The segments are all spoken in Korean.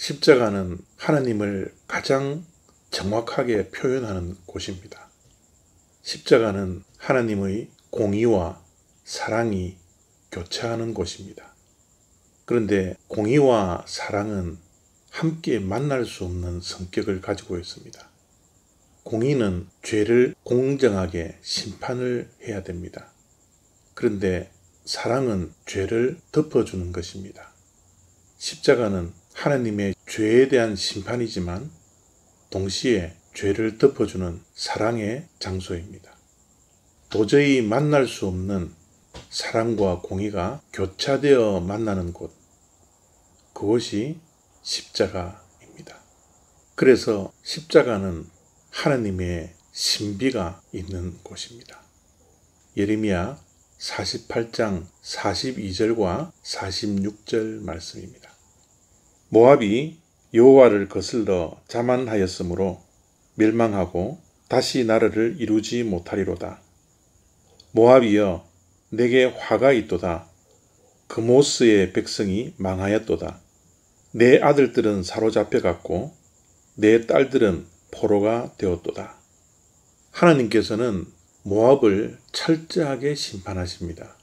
십자가는 하나님을 가장 정확하게 표현하는 곳입니다. 십자가는 하나님의 공의와 사랑이 교차하는 곳입니다. 그런데 공의와 사랑은 함께 만날 수 없는 성격을 가지고 있습니다. 공의는 죄를 공정하게 심판을 해야 됩니다. 그런데 사랑은 죄를 덮어주는 것입니다. 십자가는 하나님의 죄에 대한 심판이지만 동시에 죄를 덮어주는 사랑의 장소입니다. 도저히 만날 수 없는 사랑과 공의가 교차되어 만나는 곳, 그것이 십자가입니다. 그래서 십자가는 하나님의 신비가 있는 곳입니다. 예레미야 48장 42절과 46절 말씀입니다. 모압이 여호와를 거슬러 자만하였으므로 멸망하고 다시 나라를 이루지 못하리로다. 모압이여 내게 화가 있도다. 그모스의 백성이 망하였도다. 내 아들들은 사로잡혀갔고 내 딸들은 포로가 되었도다. 하나님께서는 모압을 철저하게 심판하십니다.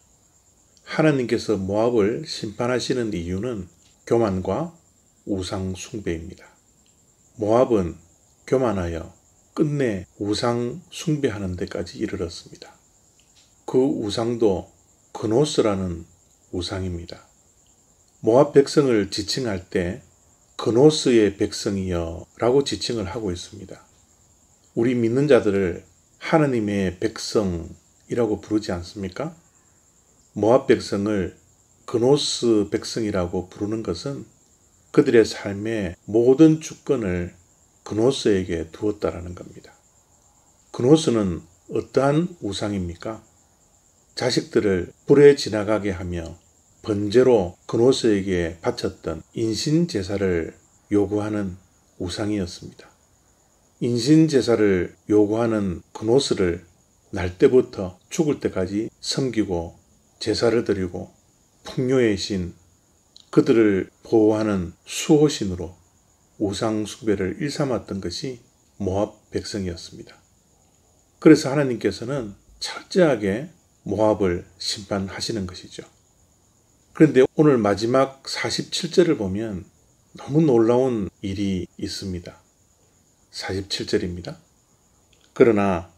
하나님께서 모압을 심판하시는 이유는 교만과 우상 숭배입니다. 모압은 교만하여 끝내 우상 숭배하는 데까지 이르렀습니다. 그 우상도 그노스라는 우상입니다. 모압 백성을 지칭할 때 그노스의 백성이여 라고 지칭을 하고 있습니다. 우리 믿는 자들을 하나님의 백성이라고 부르지 않습니까? 모압 백성을 그노스 백성이라고 부르는 것은 그들의 삶의 모든 주권을 그노스에게 두었다라는 겁니다. 그노스는 어떠한 우상입니까? 자식들을 불에 지나가게 하며 번제로 그노스에게 바쳤던 인신제사를 요구하는 우상이었습니다. 인신제사를 요구하는 그노스를 날 때부터 죽을 때까지 섬기고 제사를 드리고 풍요의 신, 그들을 보호하는 수호신으로 우상 숭배를 일삼았던 것이 모압 백성이었습니다. 그래서 하나님께서는 철저하게 모압을 심판하시는 것이죠. 그런데 오늘 마지막 47절을 보면 너무 놀라운 일이 있습니다. 47절입니다. 그러나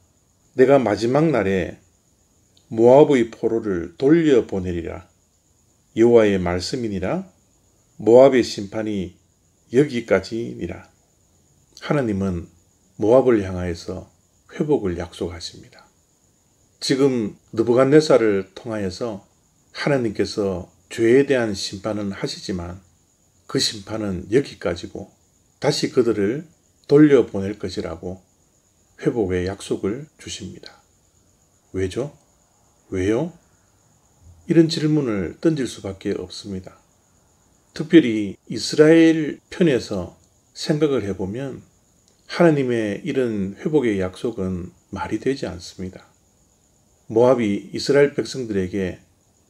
내가 마지막 날에 모압의 포로를 돌려보내리라. 여호와의 말씀이니라. 모압의 심판이 여기까지니라. 하나님은 모압을 향하여서 회복을 약속하십니다. 지금 느부갓네살을 통하여서 하나님께서 죄에 대한 심판은 하시지만 그 심판은 여기까지고 다시 그들을 돌려보낼 것이라고 회복의 약속을 주십니다. 왜죠? 왜요? 이런 질문을 던질 수밖에 없습니다. 특별히 이스라엘 편에서 생각을 해보면 하나님의 이런 회복의 약속은 말이 되지 않습니다. 모압이 이스라엘 백성들에게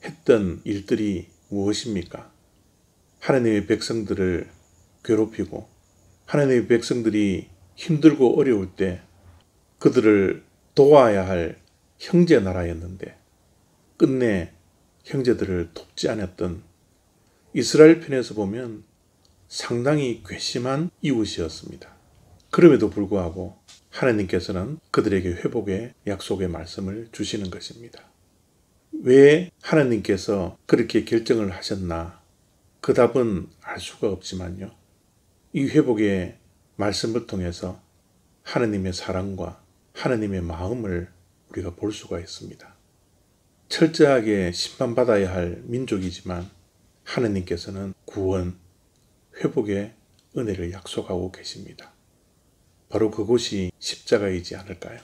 했던 일들이 무엇입니까? 하나님의 백성들을 괴롭히고 하나님의 백성들이 힘들고 어려울 때 그들을 도와야 할 형제 나라였는데 끝내 형제들을 돕지 않았던 이스라엘 편에서 보면 상당히 괘씸한 이웃이었습니다. 그럼에도 불구하고 하나님께서는 그들에게 회복의 약속의 말씀을 주시는 것입니다. 왜 하나님께서 그렇게 결정을 하셨나? 그 답은 알 수가 없지만요. 이 회복의 말씀을 통해서 하나님의 사랑과 하나님의 마음을 우리가 볼 수가 있습니다. 철저하게 심판받아야 할 민족이지만 하나님께서는 구원, 회복의 은혜를 약속하고 계십니다. 바로 그곳이 십자가이지 않을까요?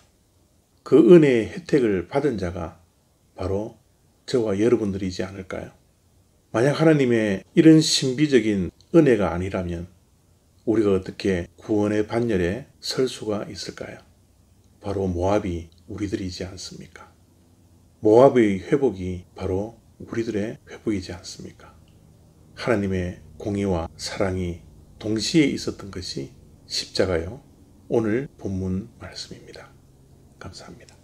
그 은혜의 혜택을 받은 자가 바로 저와 여러분들이지 않을까요? 만약 하나님의 이런 신비적인 은혜가 아니라면 우리가 어떻게 구원의 반열에 설 수가 있을까요? 바로 모압이 우리들이지 않습니까? 모압의 회복이 바로 우리들의 회복이지 않습니까? 하나님의 공의와 사랑이 동시에 있었던 것이 십자가요. 오늘 본문 말씀입니다. 감사합니다.